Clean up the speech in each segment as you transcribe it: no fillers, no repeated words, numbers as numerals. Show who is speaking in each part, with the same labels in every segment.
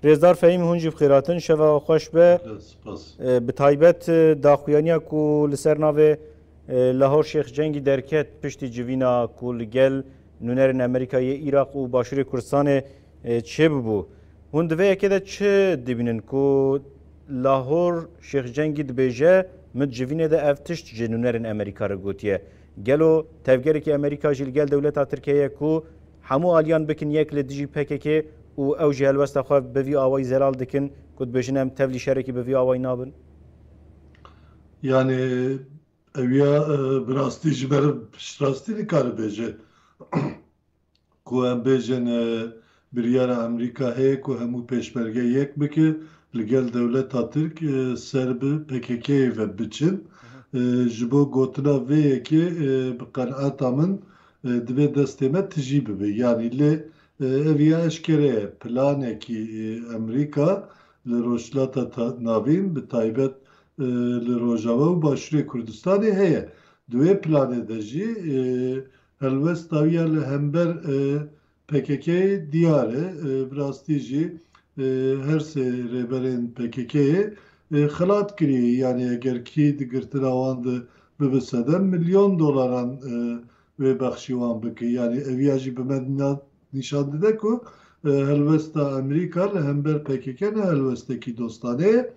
Speaker 1: رێزدار فەهیم هونجی بخێراتن شەڤە خۆش بێ bi taybet daxuyaniya ku li ser navê Lahor Şêx Cengî derket piştî civîna ku li gel nûnerên Amerîkayê Îraq û Başûrê Kurdistanê çê bibû. Hûn di vê yekê de çi dibînin ku Lahor Şêx Cengî dibêje min civînê de ev tişt ji nûnerên Amerîka re gotiye. Gelo tevgerekî Amerîka jî li gel dewleta Tirkiyeyê ku hemû aliyan bikin yek li dijî PKK û ew jî helwesta xwe bi vî awayî zelal dikin ku dibêjin em tevlî şerekî bi vî awayî nabin?
Speaker 2: Yani ev ya bi rastî ji ber piştrastî nikare bêje ku em bêjin biryara Amerîka heye ku hemû pêşmerge yek bike li gel dewleta Tirk ser bi PKK'yê ve biçin ji bo gotina vê yekê bi qenaeta min divê destê me tijî bibe. Yani lê ev ya eşkere planekî Amerîka li rojhilata navîn bi taybet li Rojava û Başûrê Kurdistanê heye. Di wê planê de jî helwesta wî ya li hember PKK'yê diyar e. Bi rastî jî her sê rêberên PKK'yê xelat kiriye. Yani eger kî digirtina wan de bibe sedem milyon dolaran wê bexşî wan bike. Yani ev ya jî bi me nîşan dide ku helwesta Amerîka li hember PKK ne helwestekî dostanê ye.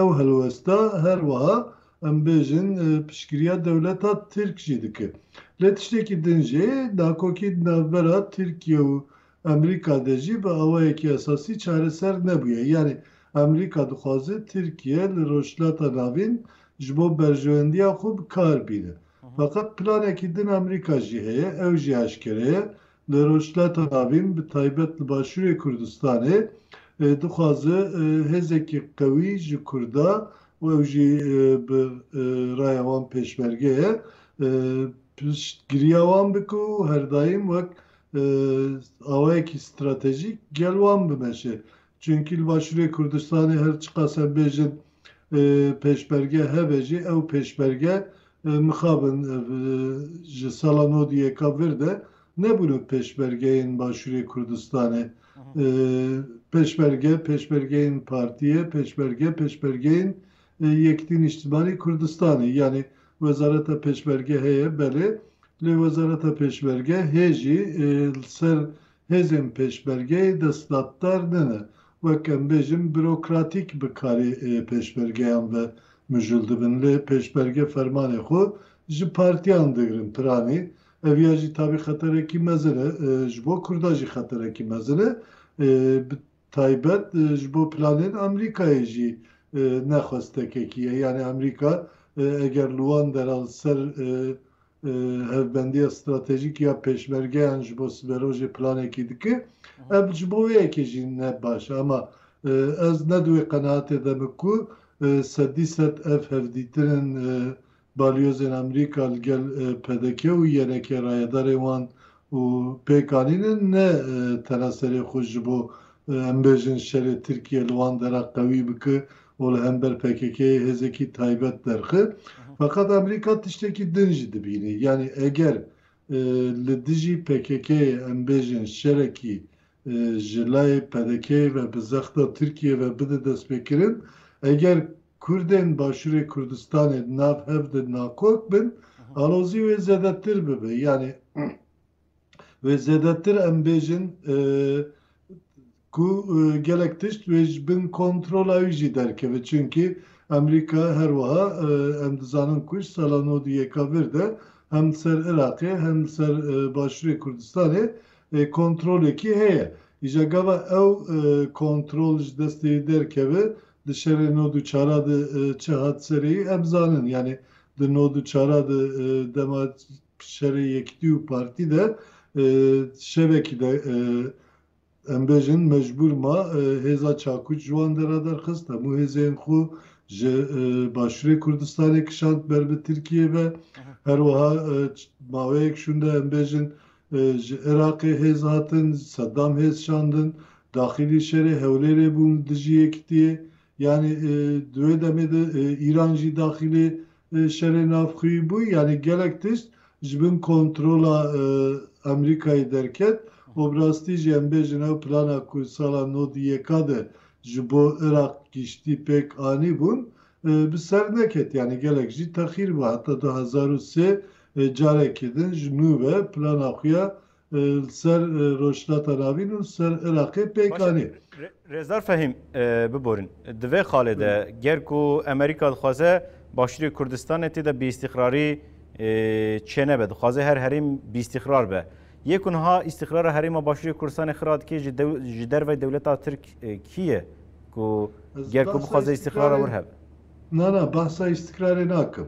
Speaker 2: Ew helwesta her wiha em bêjin piştgiriya dewleta Tirk jî dike. Lê tiştekî din jê nakokî navbera Tirkiye û Amerîka de jî bi awayekî esasî çareser nebûye. Yani Amerîka dixwaze Tirkiye li rojhilata navîn ji bo berjewendiya xwe bi kar bîne. Fakat planekî din Amerîka jî heye, ew jî eşkere ye. Li rojhilata navîn bi taybet li Başûrê Kurdistanê dixwaze hêzekî qewî ji Kurda û ew jî bi raya wan pêşmerge ye piştgiriya wan bike û her daîm wek awayekî stratejîk gel wan bimeşe. Çünkü li Başûrê Kurdistanê her çi qas em bêjin pêşmerge hebe jî ew pêşmerge mixabin ji sala nodî yeka vir de nebûne pêşmergeyên Başûrê Kurdistanê. Pêşmergeyên partiye, pêşmergeyên Yekdîn İçtimai Kurdistanê. Yani Wezareta Pêşmerge heye belê. Lê Wezareta Pêşmerge hê jî ser hêzên pêşmergeyê destdatdar nene. Wek em bêjin bürokratik bi karê pêşmergeyan ve mijûl dibin. Lê pêşmerge fermanê xwe ji partiyan digirin piranî. Ev ya jî tabî xeterekî mezin e. Ji bo Kurda jî xeterekî mezin e. Bi taybet ji bo planên Amerîkayê jî nexwestekekî ye. Yani Amerîka eger li wan dera ser hevbendiya stratejîk ya pêşmergeyan ji bo siberojê planekî dike ev ji bo wê yekê jî ne baş e. Ama ez ne di wê qenaetê de me ku sedî sed ev hevdîtinên balyozên Amerîka li gel PDK û yenekê rayedarê wan û pêkanînin ne tena serê xwe ji bo em bêjin şerê Tirkiye li wan dera qewî bike û li hember PKK'yê hêzekî taybet derxe. Fakat Amerîka tiştekî din jî dibîne. Yani eger li dijî PKK'yê em bêjin şerekî ji layê PDK'yê ve bi zexta Tirkiye ve bide destpêkirin, eger Kurdên Başûrê Kurdistanê nav hev de nakok bin, alozî wê zêdetir bibe. Yani wê zêdetir em bêjin ku gelek tişt wê ji bin kontrola wî jî derkeve. Çünkü Amerîka her wiha em dizanin ku sala nodî yeka vir de hem ser Iraqê hem ser Başûrê Kurdistanê kontrolekî heye. İja gava ew kontrol ji destê derkeve di şerê nod û çara de çi hat serê em zanin. Yani di nod û çara de dema şerê Yekdî û partî de şevekî de em bêjin mecbûr ma hêza çakûç ji wan dera derxist. Hemû hêzên xwe ji Başûrê Kurdistanê kişand ber bi Tirkiye ve her wiha maweyek şûn de em bêjin ji Iraqê hêz hatin, Seddam hêz şandin, daxilî şerê Hewlêrê bûn dijî Yekdîyê. Yani di wê demê de İran jî daxilê şerê navxwî bû. Yani gelek tişt ji bin kontrola Amerîkayê derket obrasti ji em bêjin ew plana ku sala nodî yeka de ji bo Iraq giştî pek anî bûn bi ser neket yani gelek jî texîr bû heta 2003 carekê din ji nû ve plana xwe ya ser rojhilata navîn û ser Iraqê pek anî.
Speaker 1: Rêzar Fehîm biborin. Di vê xalê de ger ku Amerîka dixwaze Başûrê Kurdistanê tê de bîîstîqrarî çênebe, dixwaze her herîm bîîstîqrar be. Yê ku niha îstîqrara herêma Başûrê Kurdistanê xira dike ji derve dewleta Tirk kî ye ku ger ku bixwaze îstîqrara wir hebe?
Speaker 2: Na bahsa istikrarê nakim.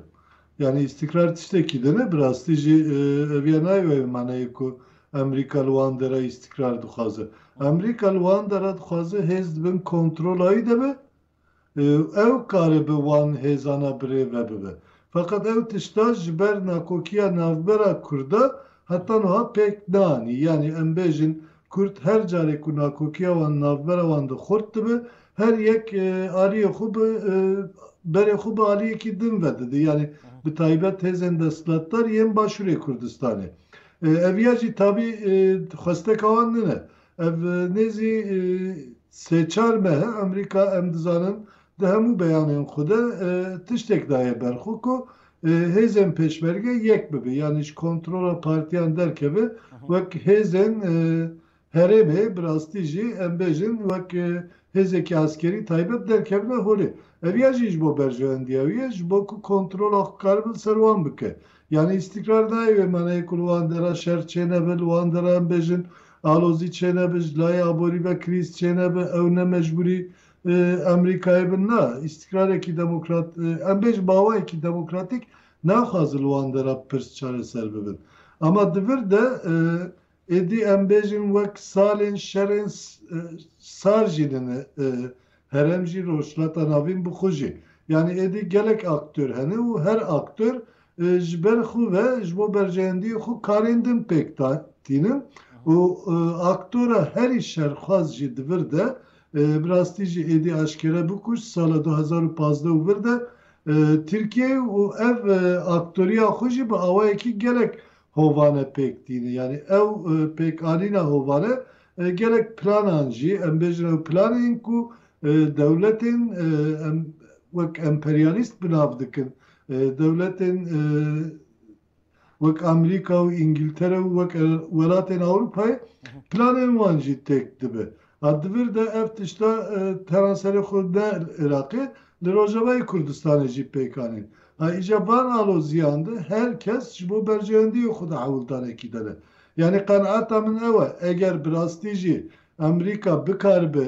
Speaker 2: Yani istikrar tiştekî de ne bi rastî jî eviya nayê manayê ku Amerîka li wan dera istikrar dixwaze. Amerîka li wan dera dixwaze hêz dibin kontrolayî de be ew kare bi wan hêzana birêve bibe. Fakat ew tişta ji ber nakokiya navbera Kurda heta niha pek nanî. Yani em bêjin Kurd her carê ku nakokiya wan navbera wan de xurt dibe her yek aliyê xwe bi berê xwe bi aliyekî din vedide. Yani bi taybet hêzên desthilatdar yên Başûrê Kurdistanê. Ev ya jî tabî xwesteka wan nine. Ev nêzî sê-çar mehe Amerîka em dizanin di hemû beyanên xwe de tiştek daye ber xwe ku hêzên pêşmerge yek bibe. Yani ji kontrola partiyan derkeve wek hêzên herêmê bi rastî jî em bêjin wek hêzekî askerî taybet derkevne holê. Ev ya jî ji bo berjewendiya wî ye ji bo ku kontrola xwe karibin ser wan bike. Yani istikrar nayê manayê ku li wan dera şer çênebe, li wan dera em bêjin alozî çênebe, ji layê aborî ve krîz çênebe, ew ne mecburî Amerîkayê bin na. İstikrarekî demokrat, em bêjin bawayekî demokratîk naxwaze li wan dera pirs çareser bibin. Ama divir de êdî em bêjin wek salên şerên sar jî dine herem jî rojhilata navîn bixwe jî. Yani êdî gelek aktör hene û her aktör ji ber xwe ve ji bo berjewendiyê xwe karên din pêk tînin û aktora herî şerxwaz jî divir de bi rastî jî êdî eşkere bikû sala 2015 vir de Tirkiye û ev aktoriya xwe jî bi awayekî gelek hovane pêk tînin. Yani ew pêkanîna hovane gelek planan jî em bêjin ew planên ku dewletên wek emperyalîst binav dikin. Devletên wek Amerîka û İngiltere û wek welatên Ewropayê planên wan jî têk dibe. Divir de ev tişta teranserê xwe ne Iraqê li Rojavayê Kurdistanê jî pêk anîn. Îca van aloziyan de herkes ji bo berjewendiyê xwe de hewildanekî dene. Yani qenaeta min ew e eger bi rastî jî Amerîka bikaribe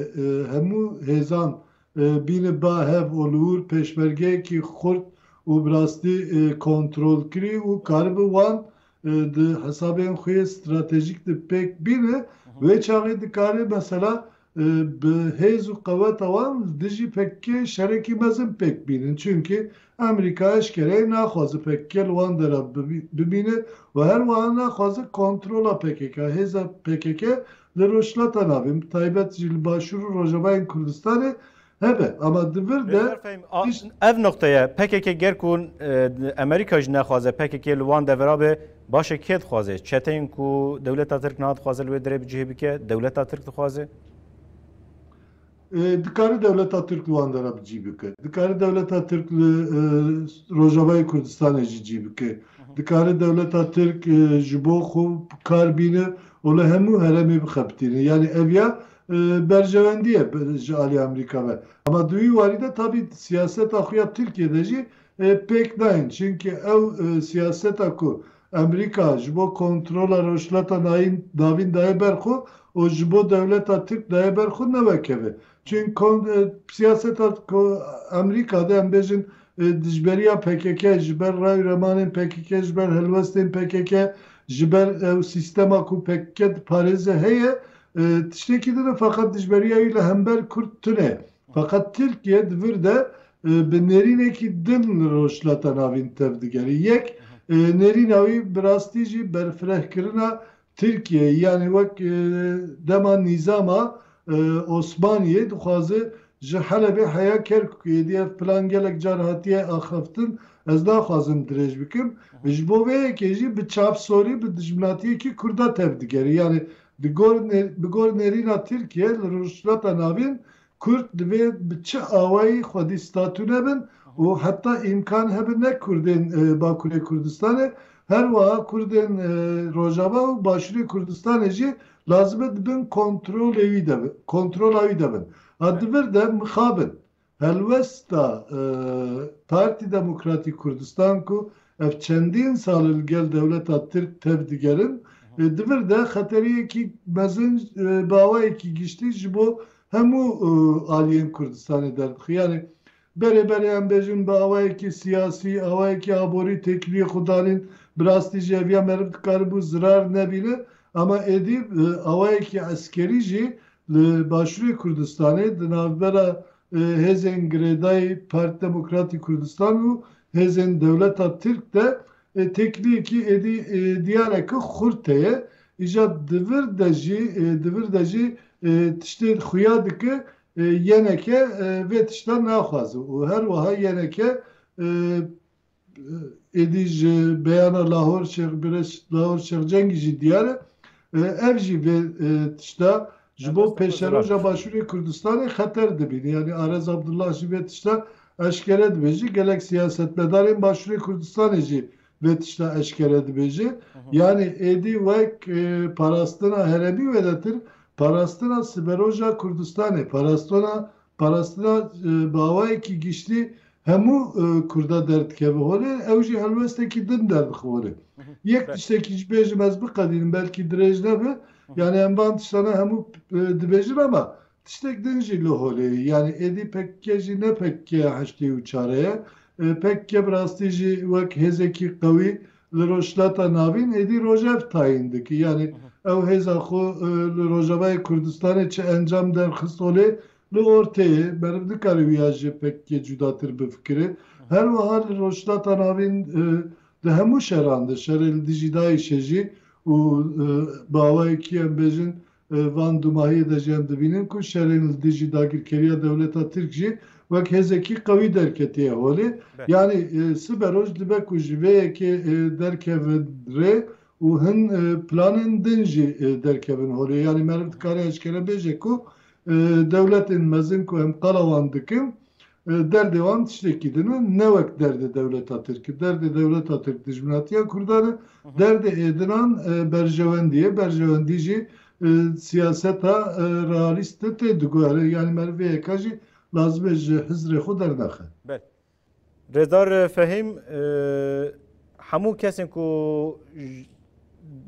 Speaker 2: hemû hêzan bîne bahev û li wir pêşmergeyekî xurt û bi rastî kontrol kirî û karibe wan di hesabên xwe stratejîk de pêk bîne wê çaxê dikare mesela bi hêz û qeweta wan dijî pekê şerekî mezin pêk bînin. Çünkü Amerîka eşkereyê naxwaze pekê li wan dera bibîne û her wiha naxwaze kontrola PKK hêza PKK li rojhilata navîn taybet jî li Başûr û Rojavayên Kurdistanê hebe ama divir de
Speaker 1: ev noktaya PKK ger ku Amerîka jî naxwaze PKK li wan devera be başê kê dixwaze? Çeteyên ku dewleta Tirk niha dixwaze li wê derê bicihê bike dewleta Tirk dixwaze?
Speaker 2: Dikare dewleta Tirk li wan dera bicî bike. Dikare dewleta Tirk li Rojavayê Kurdistanê jî cî bike. Dikare dewleta Tirk ji bo xwe kar bîne û li hemû herêmê bixebitîne. Yani ev ya berjewendiye ji alî Amerîka ve. Ama di wî warî de tabii siyaseta xwe ya Tirkiyeyê jî pêk nayên. Çünkü ew siyaseta ku Amerîka ji bo kontrola rojhilata navîn daye ber xwe û ji bo dewleta Tirk daye ber xwe nevekeve. Çünkü siyaseta ku Amerîka de em bêjin dijberiya PKK ji ber rayû remanên PKK ji ber helwestên PKK ji ber ew sîstema ku PKK parêze heye tiştekî dine fakat dijberiya wî li hember Kurd tune. Fakat Tirkiye divir de bi nêrînekî din li rojhilata navîn tev digerî. Yek nêrîna wî bi rastî jî berfirehkirina Tirkiye yani wek dema nîzama Osmaniyê dixwaze ji Helebê heya Kerkûkê diye plan gelek car hatiye axeftin ez naxwazim dirêj bikim. Ji bo vê yekê jî bi çavsorî bi dijminatiyekî Kurda tev digerî. Yani بگور نرینا ترکیه لرشلتا نابین کرد دوی بچه آوایی خودی ستاتونه بن و حتی امکان هبن نه کردین باکوری کردستانه her vaha Kurdên Rojava û Başûrê Kurdistanê jî lazim e dibin kontrola wî de bin. Divir de mixabin. Helwesta Partî Demokratîk Kurdistan ku ev çendîn sal li gel dewleta Tirk tev digerin divir de xeteriyekî mezin bawayekî giştî ji bo hemû aliyên Kurdistanê derdixwe. Yani berê em bêjin bi awayekî siyasî, awayekî aborî têkiliyê xwe danîn bi rastî jî ev ya meriv dikaribû zirar nebîne ama êdî awayekî eskerî jî li Başûrê Kurdistanê di navbera hêzên girêdayî Partî Demokratîk Kurdistan û hêzên dewleta Tirk de têkiliyekî êdî diyareke xurt heye. İja divir de jî tiştê xuya dike yeneke vê tiştan naxwaze û her wiha yeneke êdî ji beyana Lahor Şêx Cengî jî diyar e ev jî vê tişta ji bo pêşeroja Başûrê Kurdistanê xeter dibîne. Yani Arez Abdullah jî vê tişta eşkere dibêje, gelek siyasetmedarên Başûrê Kurdistanê jî vê tişta eşkere dibêje. Yani êdî wek parastina heremî wêdetir parastina siberoja Kurdistanê, parastina bawayekî giştî hemû Kurda derdikeve holê, ew jî helwestekî din derdixe holê. Yek tiştekî ji bêjim ez biqedînim belkî dirêj nebe, yani em van tiştana hemû dibêjin ama tiştek din jî li holê. Yani êdî pekke jî ne pekke heştê û çareye, pekke bi rastî jî wek hêzekî qewî li Rojhilata Navîn êdî rojev tayin dike. Yani ew hêza xwe li Rojavayê Kurdistanê çi encam derxist holê li ortayê meriv dikare wî jî pekke cudatir bifikire. Her wiha li Rojhilata Navîn di hemû şeran de şerê li dijî Daişê jî û bawayekî em bêjin van dumahiyê de jî em dibînin ku şerên li dijî dagirkeriya dewleta Tirk jî wek hêzekî qewî derketiye holê. Yani siberoj dibe ku ji vê yekê derkevin rê û hin planên din jî derkevin holê. Yani meriv dikare eşkere bêje ku dewletên mezin ku em qala wan dikin derdê wan tiştekî dinin ne wek derdê dewleta Tirk. Derdê dewleta Tirk dijminatiya Kurdan e, derdê êdinan berjewendiye. Berjewendî jî siyaseta realîst tê diguhere. Yani meriv vê yeka jî lazim e ji hizrê xwe dernexe.
Speaker 1: Rêdar Fehîm hemû kesên ku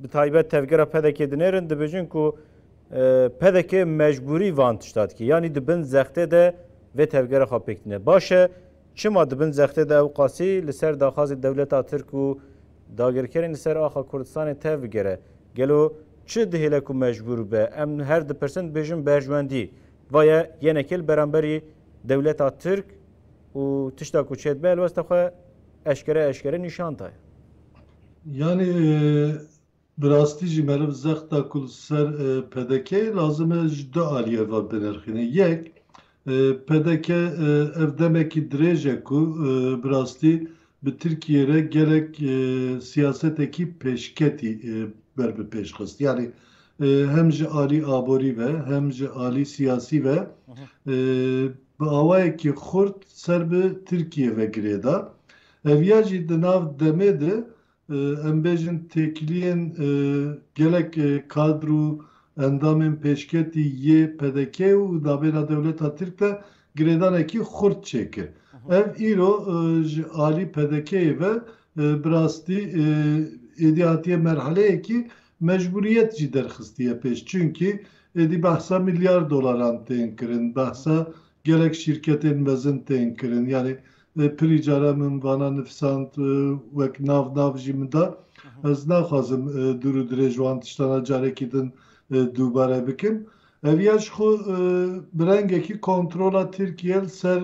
Speaker 1: bi taybet tevgera pedekê dinêrin dibêjin ku pedekê mecbûrî van tişta dike. Yani dibin zextê de vê tevgera xwe pêk dîne. Baş e çima dibin zextê de ew qasî li ser daxwazê dewleta Tirk û dagirkerên li ser axa Kurdistanê tev bigere. Gelo çi dihêle ku mecbûr be? Em her dipirsin dibêjin berjwendî. Vaya yenekil beramberî dewleta Tirk û tişta ku çêdbe helwesta xwe eşkere nîşan daye.
Speaker 2: Yani bi rastî jî meriv zexta ku li ser pedekê lazim e ji du aliyê ve binirxîne. Yek pedeke ev demekî dirêj e ku bi rastî bi Tirkiye re gelek siyasetekî pêşketî ber bi pêşxist. Yani hem ji alî aborî ve hem ji alî siyasî ve bi awayekî xurt ser bi Tirkiye ve girêda. Ev ya jî di nav demê de em bêjin têkiliyên gelek kadro endamên pêşketî yê pedekê û dabêna dewleta Tirk de girêdanekî xurt çêkir. Ev îro ji alî pedekeyê ve bi rastî êdî hatiye merheleyekî mecburiyet jî derxistiye pêş. Çünkü êdî behsa milyar dolaran tên kirin, behsa gelek şirketên mezin tên kirin. Yani pirî cara min vana nifisand wek nav jî min da ez naxwazim dur û dirêj wan tiştana carekî din dûbare bikim. Ev ya ji xwe bi rengekî kontrola Tirkiye li ser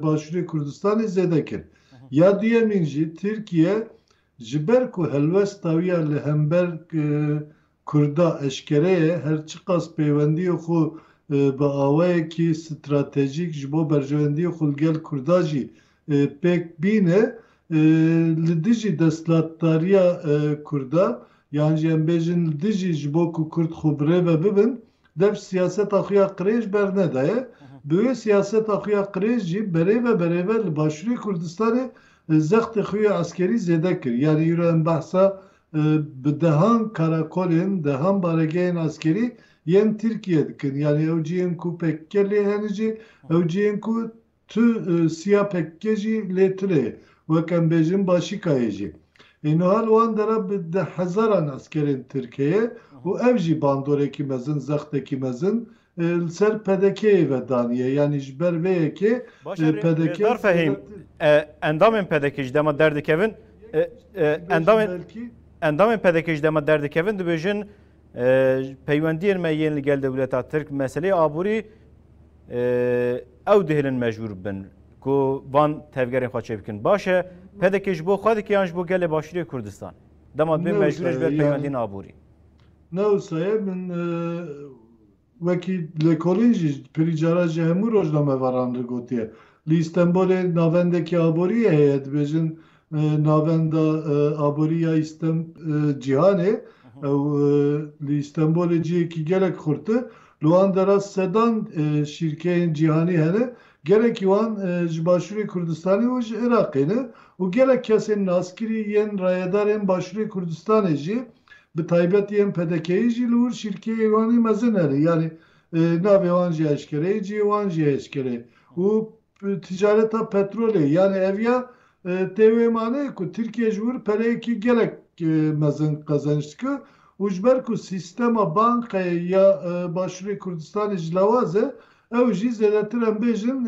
Speaker 2: Başûrê Kurdistanê zêde kir. Ya duyemîn jî Tirkiye ji ber ku helwesta wî ya li hember Kurda eşkereye her çi qas peywendiyê xwe bi awayekî stratejîk ji bo berjewendiyê xwe li gel Kurda jî pêk bîne li dijî desthilatdariya Kurda yani em bejin dijî ji bo ku Kurd xwe birêve bibin dev siyaseta xwe ya qirêj bernedaye bi wê siyaseta xwe ya qirêj jî berêve li Başûrê Kurdistanê zextê xwe ya askerî zêde kir. Yani îro em behsa bi dehan karakolên, dehan baregehên askerî yên Tirkiye dikin. Yani ew ciyên ku PKK lê hene jî, ew ciyên ku tu siya PKK jî lê tune wek em bêjin Başîkayê jî. Nihal wan dere bi de hezaran askerên Tirkiye û ev jî bandorekî mezin, zextekî mezin li ser PDK'yê ve daniye. Yani ji ber vê yekê PDK
Speaker 1: fehîm endamên PDK ji dema derdikevin endamên PDK ji dema derdikevin dibêjin peywendiyên me yên li gel dewleta Tirk meseleyê aborî ew dihilin mecbûr bin ku van tevgerên xwe çê bikin. Baş e PDK ji bo xwe dike yan ji bo gelê Başûrê Kurdistan dema dibê mecbûr ji ber peywendiyên aborî.
Speaker 2: Newsaye min wekî lêkolîn jî pirî cara ji hemû rojnamevaran li gotiye. Li İstenbolê navendekî aboriyê heye dibêjin navenda aboriya Cîhanê li İstenbolê ciyekî gelek xurt e li wan dera sedan şîrkeyên cîhanî hene gelekî wan ji Başûrê Kurdistanê û ji Iraqê ne û gelek kesên askirî yên rayedarên Başûrê Kurdistanê jî bi taybet yên PDK'yê jî li wir şîrkeyê wanî mezin hene. Yani navê wan jî eşkereyê ciyê wan jî eşkereyê û ticareta petrolê yani ev ya tevê mane ku Tirkiye ji wir pereyekî gelek mezin qezenç dike û ji ber ku sîstema bankayê ya Başûrê Kurdistanê ji lawaz e ew jî zêdetir em bêjin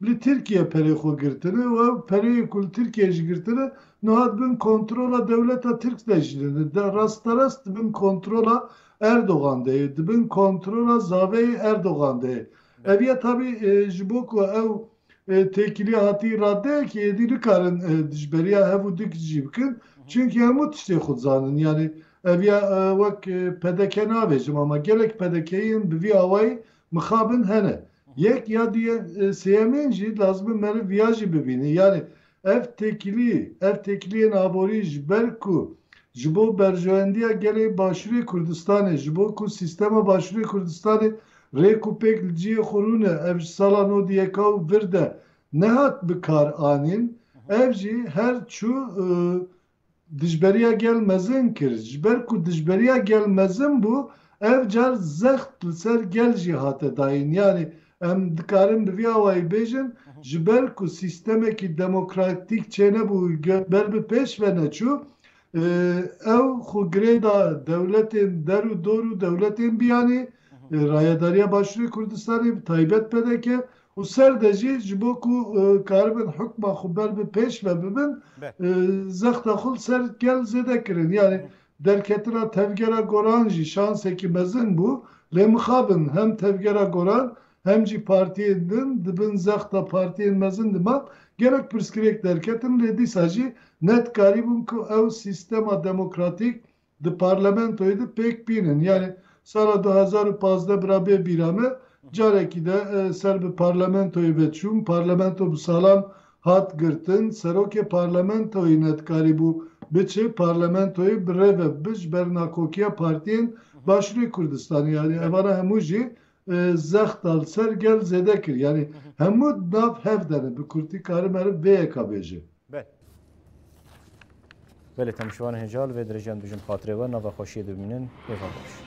Speaker 2: li Tirkiye perê xwe girtine û ew pereyê ku li Tirkiye jî girtine nihat bin kontrola dewleta Tirk de jî rasterast dibin kontrola Erdogan de dibin kontrola zaveyê Erdogan de. Ev ya tabii ji bo ku ew têkilî hatî raddeyekî êdî nikarin dijberiya hev û dik jî bikin çünkü hemû tiştê xwe dizanin. Yani ev ya wek PDK nabêjim ama gelek PDK'yên bi vî awayî mixabin hene. Yek ya diye sêyemên jî lazim meriv viya jî bibîne. Yani ev têkiliyên aborî ji ber ku ji bo berjewendiya gelê Başûrê Kurdistanê ji bo ku sîstema Başûrê Kurdistanê rêk û pêk li ciyê xwe rûne ev ji sala nû diyeka û vir de nehat bi kar anîn ev jî her çû dijberiya gel mezin kir. Ji ber ku dijberiya gel mezin bû ev car zext li ser gel jî hate dayîn. Yani em dikarin bi vî awayî bêjin ji ber ku sîstemekî demokratîk çênebû ber bi pêş ve neçû ew xwe girê da dewletên der û dor û dewletên biyanî rayedariya Başûrê Kurdistanê bi taybet PDK û ser de jî ji bo ku karibin hukma xwe ber bi pêş ve bibin zexta xwe ser gel zêde kirin. Yani derketina tevgera goran jî şansekî mezin bû lê mixabin hem tevgera goran hem jî partiyên din dibin zexta partiyên mezin diman gerek pirsgirêk derketin lê dîsa jî net karîbûn ku ew sîstema demokratîk di parlamentoyê de pêk bînin. Yani sala 2015 birabe bîrame carekî de ser bi parlamentoyê ve çûn parlamento bi salam hat girtin serokê parlamentoyê net karîbû biçe parlamentoyê bi rêve bij ber nakokiya partiyên Başûrê Kurdistanê. Yani evana hemû jî zexta li ser gel zêde kir. Yani hemû nav hev dene bi Kurdî karim eriv vê yeka bêje.
Speaker 1: Belê temişvan hecal ve derecan dijin xatirê we nava xweşiyê dibînin êva baş.